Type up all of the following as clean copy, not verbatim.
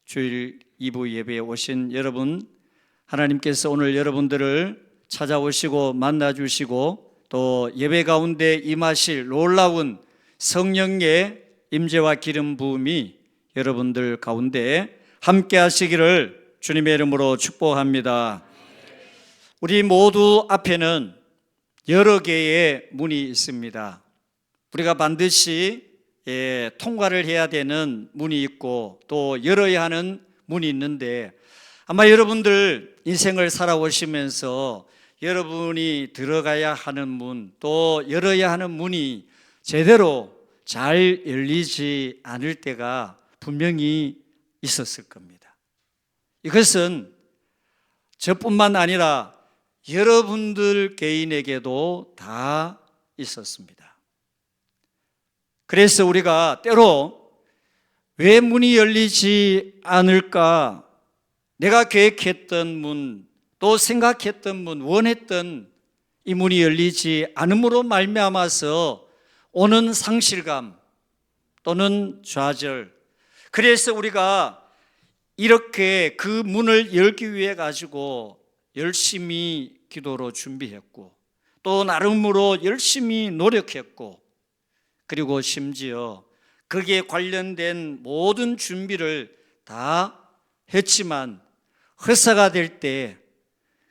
주일 2부 예배에 오신 여러분, 하나님께서 오늘 여러분들을 찾아오시고 만나주시고 또 예배 가운데 임하실 놀라운 성령의 임재와 기름 부음이 여러분들 가운데 함께 하시기를 주님의 이름으로 축복합니다. 우리 모두 앞에는 여러 개의 문이 있습니다. 우리가 반드시 통과를 해야 되는 문이 있고 또 열어야 하는 문이 있는데, 아마 여러분들 인생을 살아오시면서 여러분이 들어가야 하는 문, 또 열어야 하는 문이 제대로 잘 열리지 않을 때가 분명히 있었을 겁니다. 이것은 저뿐만 아니라 여러분들 개인에게도 다 있었습니다. 그래서 우리가 때로 왜 문이 열리지 않을까? 내가 계획했던 문, 또 생각했던 문, 원했던 이 문이 열리지 않음으로 말미암아서 오는 상실감 또는 좌절, 그래서 우리가 이렇게 그 문을 열기 위해 가지고 열심히 기도로 준비했고 또 나름으로 열심히 노력했고, 그리고 심지어 거기에 관련된 모든 준비를 다 했지만 허사가 될 때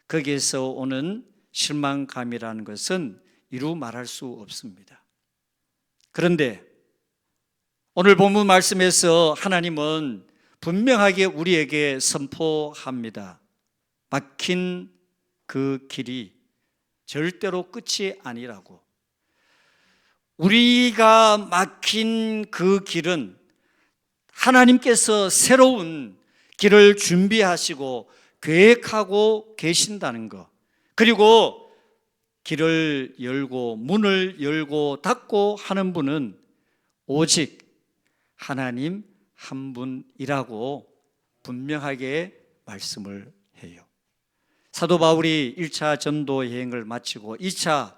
거기에서 오는 실망감이라는 것은 이루 말할 수 없습니다. 그런데 오늘 본문 말씀에서 하나님은 분명하게 우리에게 선포합니다. 막힌 그 길이 절대로 끝이 아니라고. 우리가 막힌 그 길은 하나님께서 새로운 길을 준비하시고 계획하고 계신다는 것, 그리고 길을 열고 문을 열고 닫고 하는 분은 오직 하나님 한 분이라고 분명하게 말씀을 해요. 사도 바울이 1차 전도 여행을 마치고 2차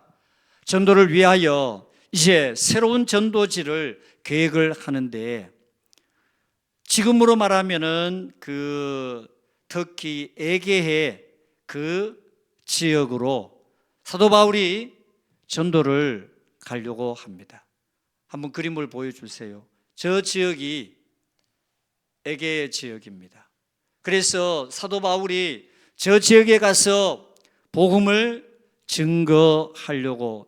전도를 위하여 이제 새로운 전도지를 계획을 하는데, 지금으로 말하면은 그 터키 에게해 그 지역으로 사도 바울이 전도를 가려고 합니다. 한번 그림을 보여주세요. 저 지역이 에게 지역입니다. 그래서 사도 바울이 저 지역에 가서 복음을 증거하려고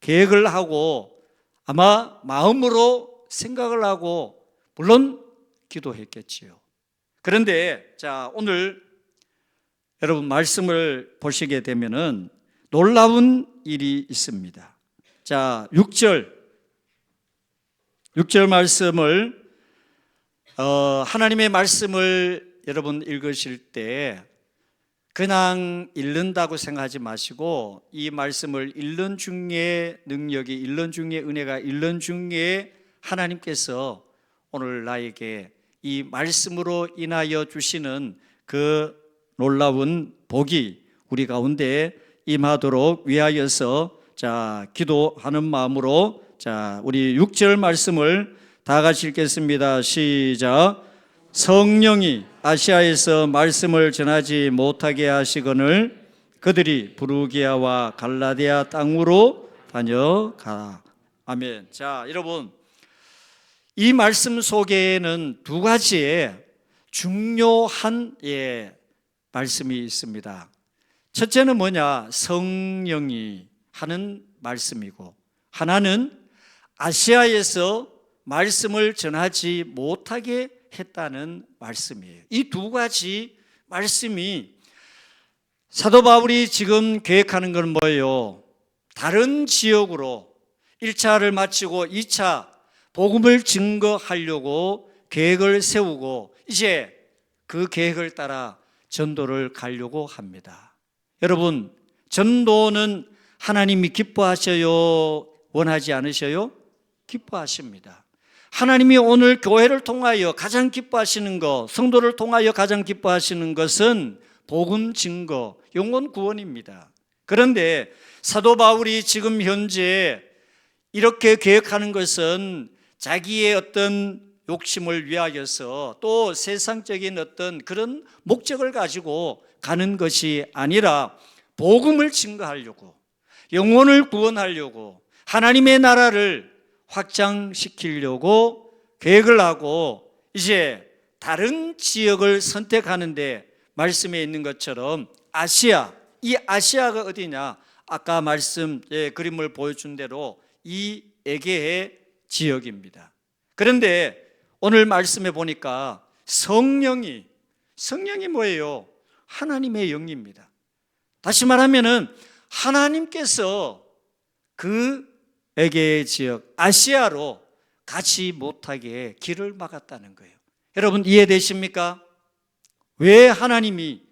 계획을 하고 아마 마음으로 생각을 하고 물론 기도했겠지요. 그런데 오늘 여러분 말씀을 보시게 되면은 놀라운 일이 있습니다. 6절 말씀을 하나님의 말씀을 여러분 읽으실 때 그냥 읽는다고 생각하지 마시고 이 말씀을 읽는 중에 능력이, 읽는 중에 은혜가, 읽는 중에 하나님께서 오늘 나에게 이 말씀으로 인하여 주시는 그 놀라운 복이 우리 가운데 임하도록 위하여서 기도하는 마음으로 우리 6절 말씀을 다 같이 읽겠습니다. 시작. 성령이 아시아에서 말씀을 전하지 못하게 하시거늘 그들이 부르기아와 갈라디아 땅으로 다녀가라. 아멘. 여러분, 이 말씀 속에는 두 가지의 중요한 말씀이 있습니다. 첫째는 뭐냐? 성령이 하는 말씀이고, 하나는 아시아에서 말씀을 전하지 못하게 했다는 말씀이에요. 이 두 가지 말씀이 사도 바울이 지금 계획하는 건 뭐예요? 다른 지역으로 1차를 마치고 2차 복음을 증거하려고 계획을 세우고 이제 그 계획을 따라 전도를 가려고 합니다. 여러분, 전도는 하나님이 기뻐하셔요? 원하지 않으셔요? 기뻐하십니다. 하나님이 오늘 교회를 통하여 가장 기뻐하시는 것, 성도를 통하여 가장 기뻐하시는 것은 복음 증거, 영혼 구원입니다. 그런데 사도 바울이 지금 현재 이렇게 계획하는 것은 자기의 어떤 욕심을 위하여서 또 세상적인 어떤 그런 목적을 가지고 가는 것이 아니라 복음을 증거하려고, 영혼을 구원하려고, 하나님의 나라를 확장시키려고 계획을 하고 이제 다른 지역을 선택하는데, 말씀에 있는 것처럼 아시아, 이 아시아가 어디냐? 아까 그림을 보여준 대로 이 에게해 지역입니다. 그런데 오늘 말씀에 보니까 성령이 뭐예요? 하나님의 영입니다. 다시 말하면은 하나님께서 그 에게해 지역 아시아로 가지 못하게 길을 막았다는 거예요. 여러분 이해되십니까? 왜 하나님이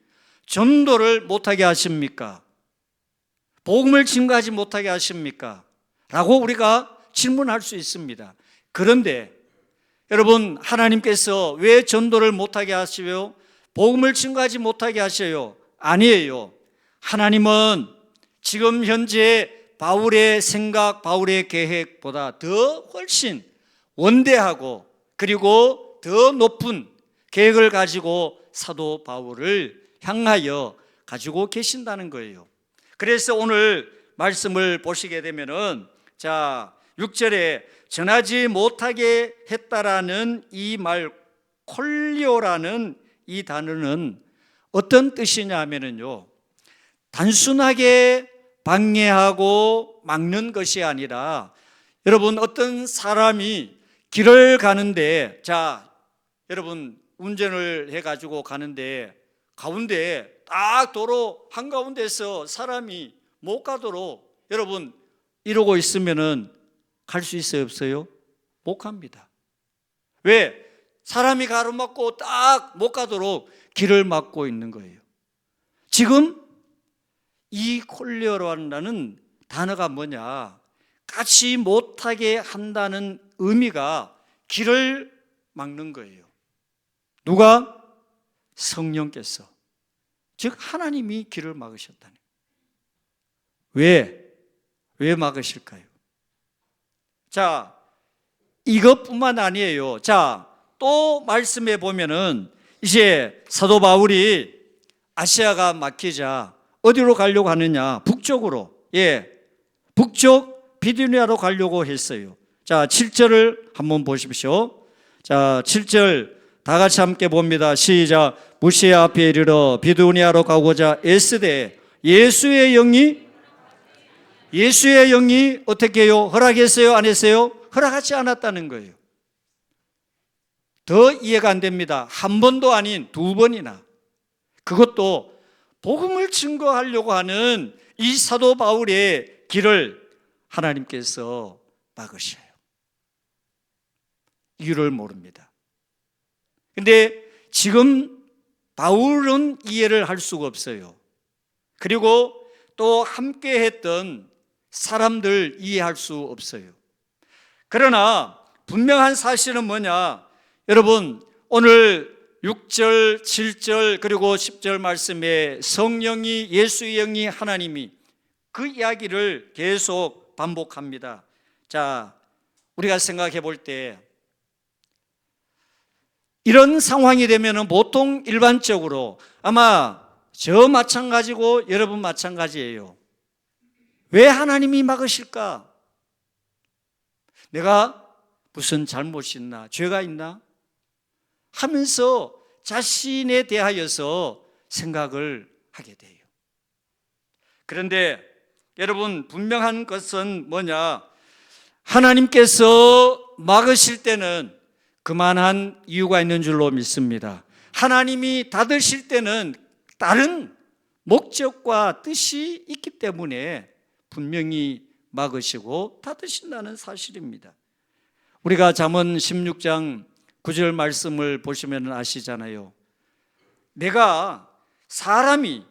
전도를 못하게 하십니까? 복음을 증거하지 못하게 하십니까? 라고 우리가 질문할 수 있습니다. 그런데 여러분, 하나님께서 왜 전도를 못하게 하시요? 복음을 증거하지 못하게 하셔요? 아니에요. 하나님은 지금 현재 바울의 생각, 바울의 계획보다 더 훨씬 원대하고 그리고 더 높은 계획을 가지고 사도 바울을 향하여 가지고 계신다는 거예요. 그래서 오늘 말씀을 보시게 되면은 6절에 전하지 못하게 했다라는 이 말, 콜리오라는 이 단어는 어떤 뜻이냐 하면은요, 단순하게 방해하고 막는 것이 아니라, 여러분 어떤 사람이 길을 가는데, 여러분 운전을 해가지고 가는데 가운데 딱 도로 한가운데서 사람이 못 가도록 여러분 이러고 있으면은 갈 수 있어요, 없어요? 못 갑니다. 왜? 사람이 가로막고 딱 못 가도록 길을 막고 있는 거예요. 지금 이 콜리오라는 단어가 뭐냐? 같이 못하게 한다는 의미가 길을 막는 거예요. 누가? 성령께서, 즉 하나님이 길을 막으셨다는 거예요. 왜 막으실까요? 이것뿐만 아니에요. 또 말씀해 보면은 이제 사도 바울이 아시아가 막히자 어디로 가려고 하느냐? 북쪽으로. 북쪽 비두니아로 가려고 했어요. 7절을 한번 보십시오. 7절 다 같이 함께 봅니다. 시작. 무시아 앞에 이르러 비두니아로 가고자 애쓰되 예수의 영이 어떻게 해요? 허락했어요? 안 했어요? 허락하지 않았다는 거예요. 더 이해가 안 됩니다. 한 번도 아닌 두 번이나. 그것도 복음을 증거하려고 하는 이 사도 바울의 길을 하나님께서 막으셔요. 이유를 모릅니다. 근데 지금 바울은 이해를 할 수가 없어요. 그리고 또 함께 했던 사람들 이해할 수 없어요. 그러나 분명한 사실은 뭐냐? 여러분 오늘 6절, 7절 그리고 10절 말씀에 성령이, 예수의 영이, 하나님이 그 이야기를 계속 반복합니다. 우리가 생각해 볼 때 이런 상황이 되면 보통 일반적으로 아마 저 마찬가지고 여러분 마찬가지예요. 왜 하나님이 막으실까? 내가 무슨 잘못이 있나? 죄가 있나? 하면서 자신에 대하여서 생각을 하게 돼요. 그런데 여러분 분명한 것은 뭐냐? 하나님께서 막으실 때는 그만한 이유가 있는 줄로 믿습니다. 하나님이 닫으실 때는 다른 목적과 뜻이 있기 때문에 분명히 막으시고 닫으신다는 사실입니다. 우리가 잠언 16장 9절 말씀을 보시면 아시잖아요. 내가 사람이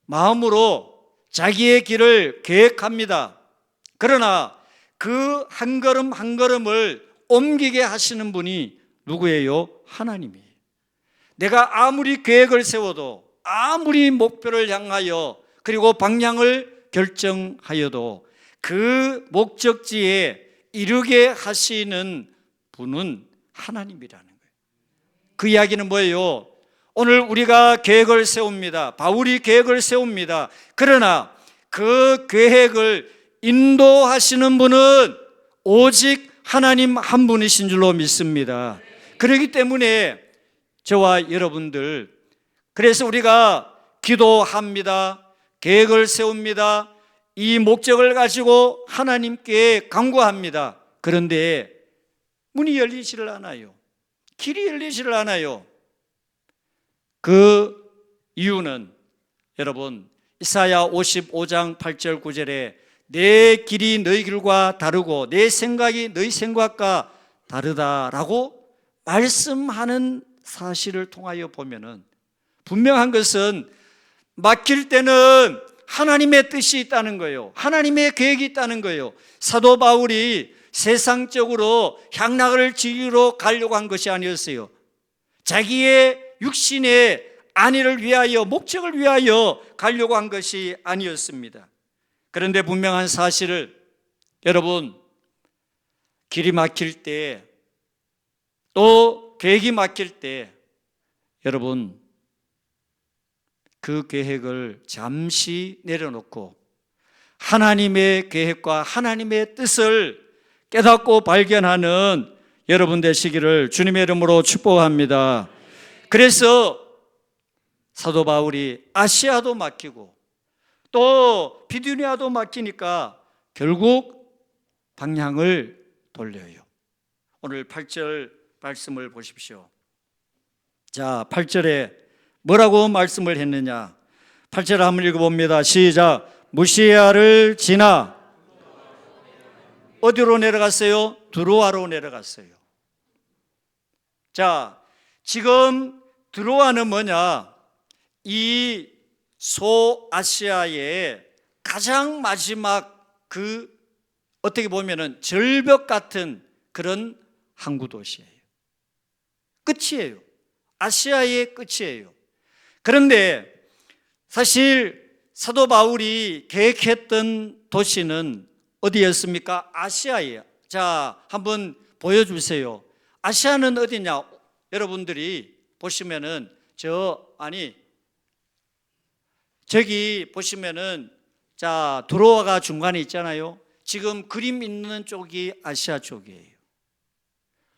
마음으로 자기의 길을 계획합니다. 그러나 그 한 걸음 한 걸음을 옮기게 하시는 분이 누구예요? 하나님이에요. 내가 아무리 계획을 세워도, 아무리 목표를 향하여 그리고 방향을 결정하여도 그 목적지에 이르게 하시는 분은 하나님이라는 거예요. 그 이야기는 뭐예요? 오늘 우리가 계획을 세웁니다. 바울이 계획을 세웁니다. 그러나 그 계획을 인도하시는 분은 오직 하나님 한 분이신 줄로 믿습니다. 그렇기 때문에 저와 여러분들, 그래서 우리가 기도합니다. 계획을 세웁니다. 이 목적을 가지고 하나님께 간구합니다. 그런데 문이 열리지를 않아요. 길이 열리지를 않아요. 그 이유는 여러분, 이사야 55장 8절 9절에 내 길이 너희 길과 다르고 내 생각이 너희 생각과 다르다라고 말씀하는 사실을 통하여 보면은 분명한 것은 막힐 때는 하나님의 뜻이 있다는 거예요. 하나님의 계획이 있다는 거예요. 사도 바울이 세상적으로 향락을 즐기러 가려고 한 것이 아니었어요. 자기의 육신의 안위를 위하여, 목적을 위하여 가려고 한 것이 아니었습니다. 그런데 분명한 사실을, 여러분, 길이 막힐 때, 또 계획이 막힐 때, 여러분, 그 계획을 잠시 내려놓고 하나님의 계획과 하나님의 뜻을 깨닫고 발견하는 여러분 되시기를 주님의 이름으로 축복합니다. 그래서 사도 바울이 아시아도 막히고 또 비두니아도 막히니까 결국 방향을 돌려요. 오늘 8절 말씀을 보십시오. 자, 8절에 뭐라고 말씀을 했느냐? 8절 한번 읽어봅니다. 시작. 무시아를 지나 어디로 내려갔어요? 드로아로 내려갔어요. 자, 지금 드로아는 뭐냐? 이 소아시아의 가장 마지막 그 어떻게 보면은 절벽 같은 그런 항구 도시예요. 끝이에요. 아시아의 끝이에요. 그런데 사실 사도 바울이 계획했던 도시는 어디였습니까? 아시아예요. 자, 한번 보여주세요. 아시아는 어디냐? 여러분들이 보시면은 저기 보시면은 자, 드로아가 중간에 있잖아요. 지금 그림 있는 쪽이 아시아 쪽이에요.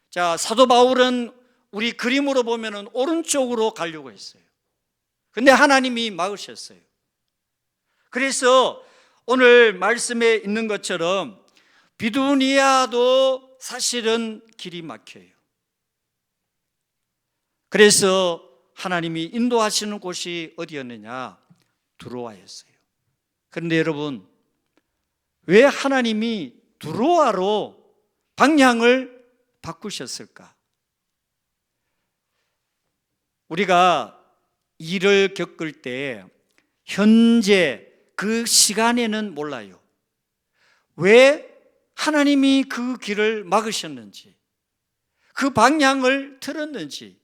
자, 사도 바울은 우리 그림으로 보면은 오른쪽으로 가려고 했어요. 근데 하나님이 막으셨어요. 그래서 오늘 말씀에 있는 것처럼 비두니아도 사실은 길이 막혀요. 그래서 하나님이 인도하시는 곳이 어디였느냐? 드로아였어요. 그런데 여러분, 왜 하나님이 드로아로 방향을 바꾸셨을까? 우리가 일을 겪을 때 현재 그 시간에는 몰라요. 왜 하나님이 그 길을 막으셨는지, 그 방향을 틀었는지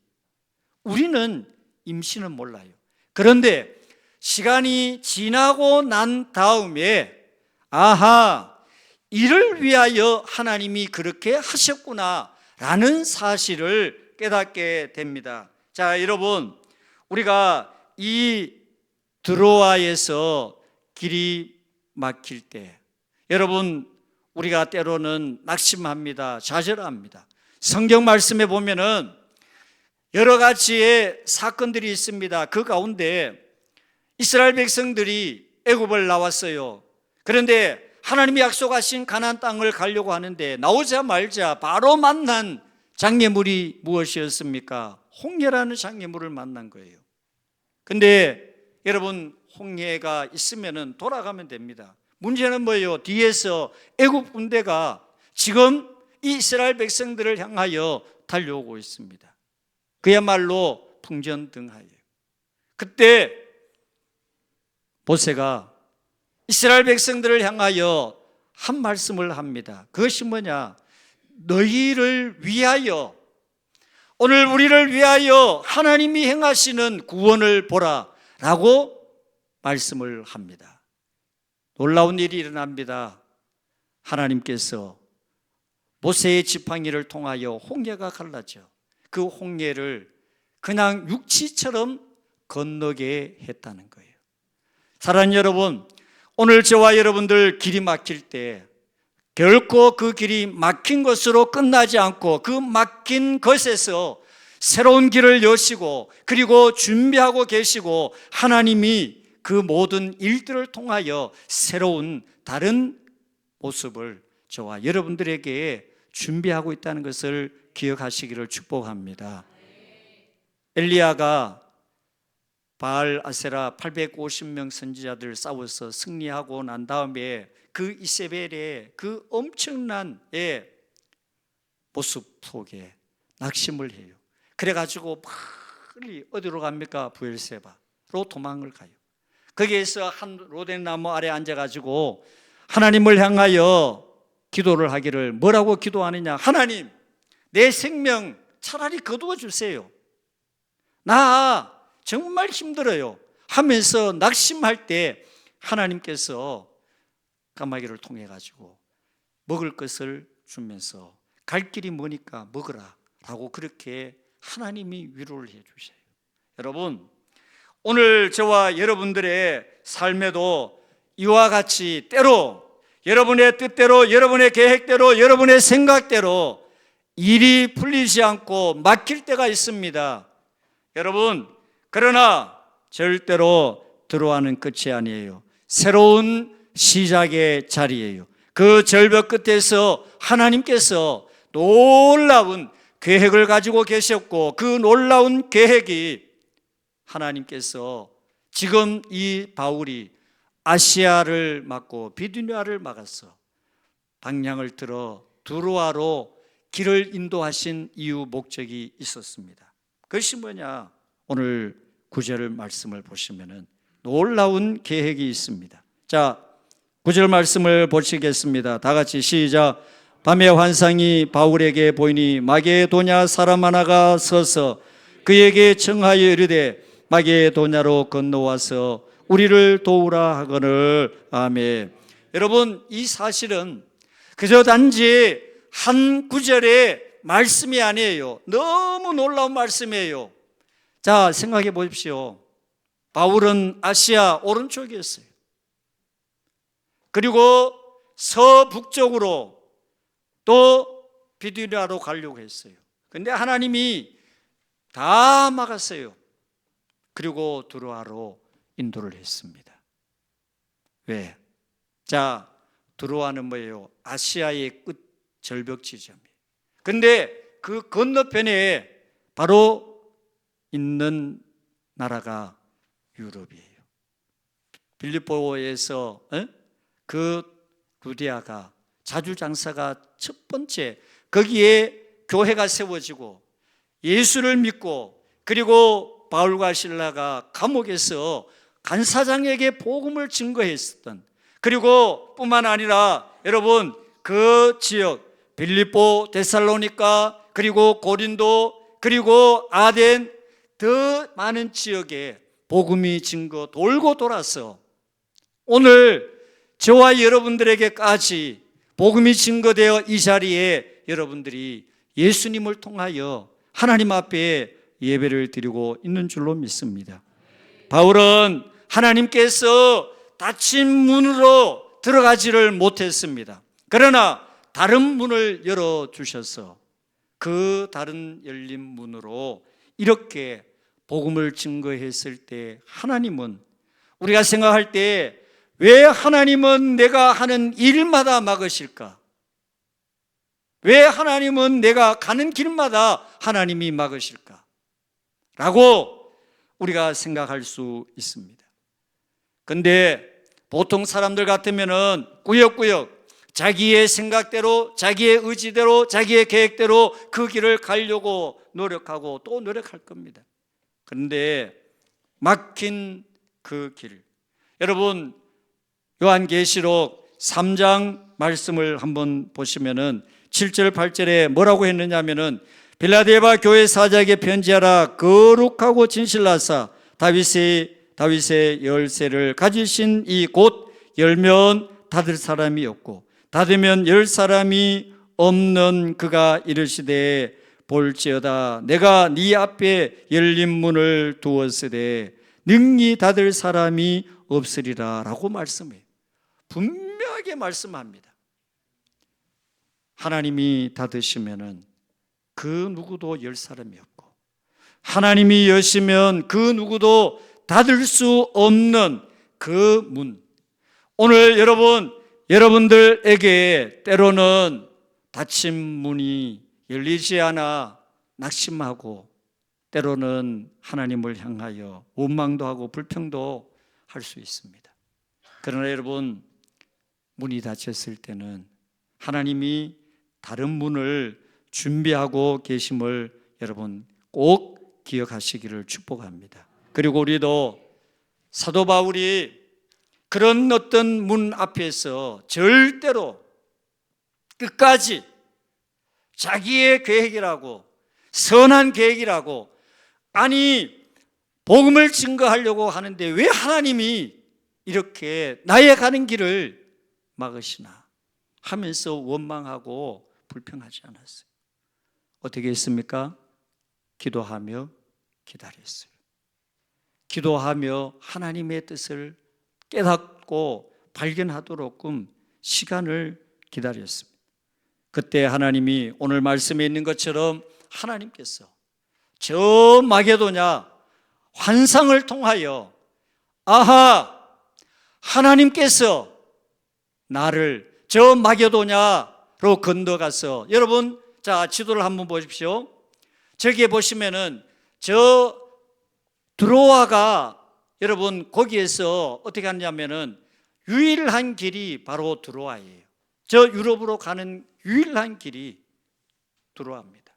우리는 임시는 몰라요. 그런데 시간이 지나고 난 다음에 아하, 이를 위하여 하나님이 그렇게 하셨구나라는 사실을 깨닫게 됩니다. 자, 여러분, 우리가 이 드로아에서 길이 막힐 때 여러분, 우리가 때로는 낙심합니다. 좌절합니다. 성경 말씀에 보면은 여러 가지의 사건들이 있습니다. 그 가운데 이스라엘 백성들이 애굽을 나왔어요. 그런데 하나님이 약속하신 가나안 땅을 가려고 하는데 나오자마자 바로 만난 장애물이 무엇이었습니까? 홍해라는 장애물을 만난 거예요. 근데 여러분, 홍해가 있으면 돌아가면 됩니다. 문제는 뭐예요? 뒤에서 애굽 군대가 지금 이 이스라엘 백성들을 향하여 달려오고 있습니다. 그야말로 풍전등하예요. 그때 모세가 이스라엘 백성들을 향하여 한 말씀을 합니다. 그것이 뭐냐? 너희를 위하여, 오늘 우리를 위하여 하나님이 행하시는 구원을 보라 라고 말씀을 합니다. 놀라운 일이 일어납니다. 하나님께서 모세의 지팡이를 통하여 홍해가 갈라져 그 홍해를 그냥 육지처럼 건너게 했다는 거예요. 사랑하는 여러분, 오늘 저와 여러분들 길이 막힐 때 결코 그 길이 막힌 것으로 끝나지 않고 그 막힌 것에서 새로운 길을 여시고 그리고 준비하고 계시고 하나님이 그 모든 일들을 통하여 새로운 다른 모습을 저와 여러분들에게 준비하고 있다는 것을 기억하시기를 축복합니다. 엘리야가 바알 아세라 850명 선지자들 싸워서 승리하고 난 다음에 그 이세벨의 그 엄청난 모습 속에 낙심을 해요. 그래가지고 빨리 어디로 갑니까? 브엘세바로 도망을 가요. 거기에서 한 로덴나무 아래 앉아가지고 하나님을 향하여 기도를 하기를 뭐라고 기도하느냐? 하나님, 내 생명 차라리 거두어 주세요. 나 정말 힘들어요 하면서 낙심할 때 하나님께서 까마귀를 통해 가지고 먹을 것을 주면서 갈 길이 머니까 먹으라 라고 그렇게 하나님이 위로를 해 주셔요. 여러분, 오늘 저와 여러분들의 삶에도 이와 같이 때로 여러분의 뜻대로, 여러분의 계획대로, 여러분의 생각대로 일이 풀리지 않고 막힐 때가 있습니다. 여러분, 그러나 절대로 들어와는 끝이 아니에요. 새로운 시작의 자리예요. 그 절벽 끝에서 하나님께서 놀라운 계획을 가지고 계셨고 그 놀라운 계획이 하나님께서 지금 이 바울이 아시아를 막고 비두니아를 막아서 방향을 틀어 두로아로 길을 인도하신 이유 목적이 있었습니다. 그것이 뭐냐? 오늘 9절 말씀을 보시면은 놀라운 계획이 있습니다. 자, 9절 말씀을 보시겠습니다. 다 같이 시작. 밤의 환상이 바울에게 보이니 마게도냐 사람 하나가 서서 그에게 청하여 이르되 마게도냐로 건너와서 우리를 도우라 하거늘. 아멘. 여러분, 이 사실은 그저 단지 한 구절의 말씀이 아니에요. 너무 놀라운 말씀이에요. 자, 생각해 보십시오. 바울은 아시아 오른쪽이었어요. 그리고 서북쪽으로 또 비두니아로 가려고 했어요. 그런데 하나님이 다 막았어요. 그리고 두로아로 인도를 했습니다. 왜? 자, 두로아는 뭐예요? 아시아의 끝 절벽 지점이에요. 근데 그 건너편에 바로 있는 나라가 유럽이에요. 빌립보에서 그 루디아가 자주장사가 첫 번째 거기에 교회가 세워지고 예수를 믿고 그리고 바울과 실라가 감옥에서 간사장에게 복음을 증거했었던, 그리고 뿐만 아니라 여러분 그 지역 빌립보, 데살로니가, 그리고 고린도, 그리고 아덴, 더 많은 지역에 복음이 증거 돌고 돌아서 오늘 저와 여러분들에게까지 복음이 증거되어 이 자리에 여러분들이 예수님을 통하여 하나님 앞에 예배를 드리고 있는 줄로 믿습니다. 바울은 하나님께서 닫힌 문으로 들어가지를 못했습니다. 그러나 다른 문을 열어주셔서 그 다른 열린 문으로 이렇게 복음을 증거했을 때 하나님은, 우리가 생각할 때 왜 하나님은 내가 하는 일마다 막으실까? 왜 하나님은 내가 가는 길마다 하나님이 막으실까? 라고 우리가 생각할 수 있습니다. 근데 보통 사람들 같으면은 꾸역꾸역 자기의 생각대로, 자기의 의지대로, 자기의 계획대로 그 길을 가려고 노력하고 또 노력할 겁니다. 그런데 막힌 그 길, 여러분 요한계시록 3장 말씀을 한번 보시면은 7절 8절에 뭐라고 했느냐면은 빌라델비아 교회 사자에게 편지하라. 거룩하고 진실나사 다윗의 열쇠를 가지신 이 곧 열면 닫을 사람이 없고 닫으면 열 사람이 없는 그가 이르시되 볼지어다 내가 네 앞에 열린 문을 두었으되 능히 닫을 사람이 없으리라 라고 말씀해요. 분명하게 말씀합니다. 하나님이 닫으시면은 그 누구도 열 사람이 없고, 하나님이 여시면 그 누구도 닫을 수 없는 그 문. 오늘 여러분들에게 때로는 닫힌 문이 열리지 않아 낙심하고, 때로는 하나님을 향하여 원망도 하고 불평도 할 수 있습니다. 그러나 여러분, 문이 닫혔을 때는 하나님이 다른 문을 준비하고 계심을 여러분 꼭 기억하시기를 축복합니다. 그리고 우리도 사도 바울이 그런 어떤 문 앞에서 절대로 끝까지 자기의 계획이라고, 선한 계획이라고, 아니 복음을 증거하려고 하는데 왜 하나님이 이렇게 나의 가는 길을 막으시나 하면서 원망하고 불평하지 않았어요. 어떻게 했습니까? 기도하며 기다렸어요. 기도하며 하나님의 뜻을 깨닫고 발견하도록끔 시간을 기다렸습니다. 그때 하나님이 오늘 말씀에 있는 것처럼 하나님께서 저 마게도냐 환상을 통하여 아하, 하나님께서 나를 저 마게도냐로 건너가서, 여러분 자 지도를 한번 보십시오. 저기에 보시면은 저 드로아가 여러분 거기에서 어떻게 하냐면은 유일한 길이 바로 드로아예요. 저 유럽으로 가는 유일한 길이 드로아입니다.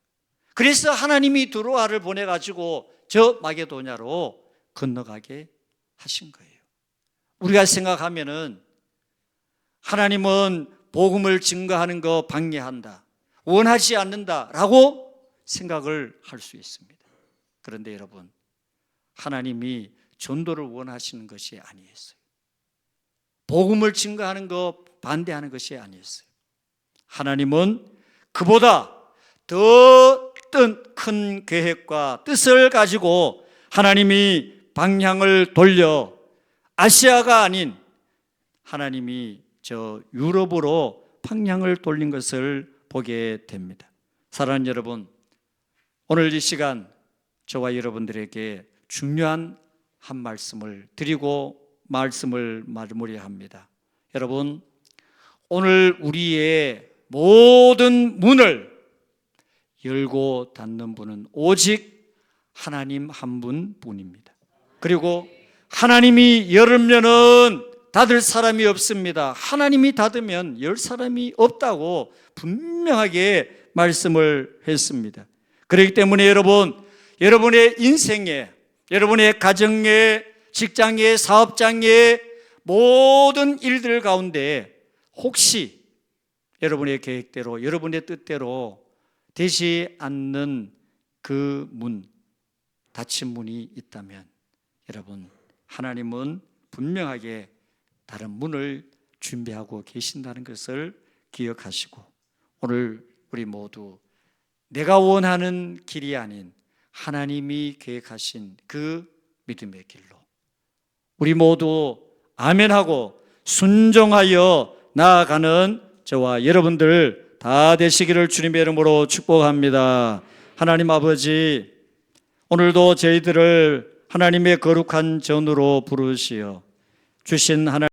그래서 하나님이 드로아를 보내가지고 저 마게도냐로 건너가게 하신 거예요. 우리가 생각하면은 하나님은 복음을 증거하는 거 방해한다, 원하지 않는다라고 생각을 할 수 있습니다. 그런데 여러분, 하나님이 전도를 원하시는 것이 아니었어요. 복음을 증거하는 거 반대하는 것이 아니었어요. 하나님은 그보다 더 큰 계획과 뜻을 가지고 하나님이 방향을 돌려 아시아가 아닌 하나님이 저 유럽으로 방향을 돌린 것을 보게 됩니다. 사랑하는 여러분, 오늘 이 시간 저와 여러분들에게 중요한 한 말씀을 드리고 말씀을 마무리합니다. 여러분, 오늘 우리의 모든 문을 열고 닫는 분은 오직 하나님 한 분뿐입니다. 그리고 하나님이 열으면은 닫을 사람이 없습니다. 하나님이 닫으면 열 사람이 없다고 분명하게 말씀을 했습니다. 그렇기 때문에 여러분, 여러분의 인생에, 여러분의 가정에, 직장에, 사업장에 모든 일들 가운데 혹시 여러분의 계획대로, 여러분의 뜻대로 되지 않는 그 문, 닫힌 문이 있다면 여러분, 하나님은 분명하게 다른 문을 준비하고 계신다는 것을 기억하시고, 오늘 우리 모두 내가 원하는 길이 아닌 하나님이 계획하신 그 믿음의 길로 우리 모두 아멘하고 순종하여 나아가는 저와 여러분들 다 되시기를 주님의 이름으로 축복합니다. 하나님 아버지, 오늘도 저희들을 하나님의 거룩한 전으로 부르시어 주신 하나님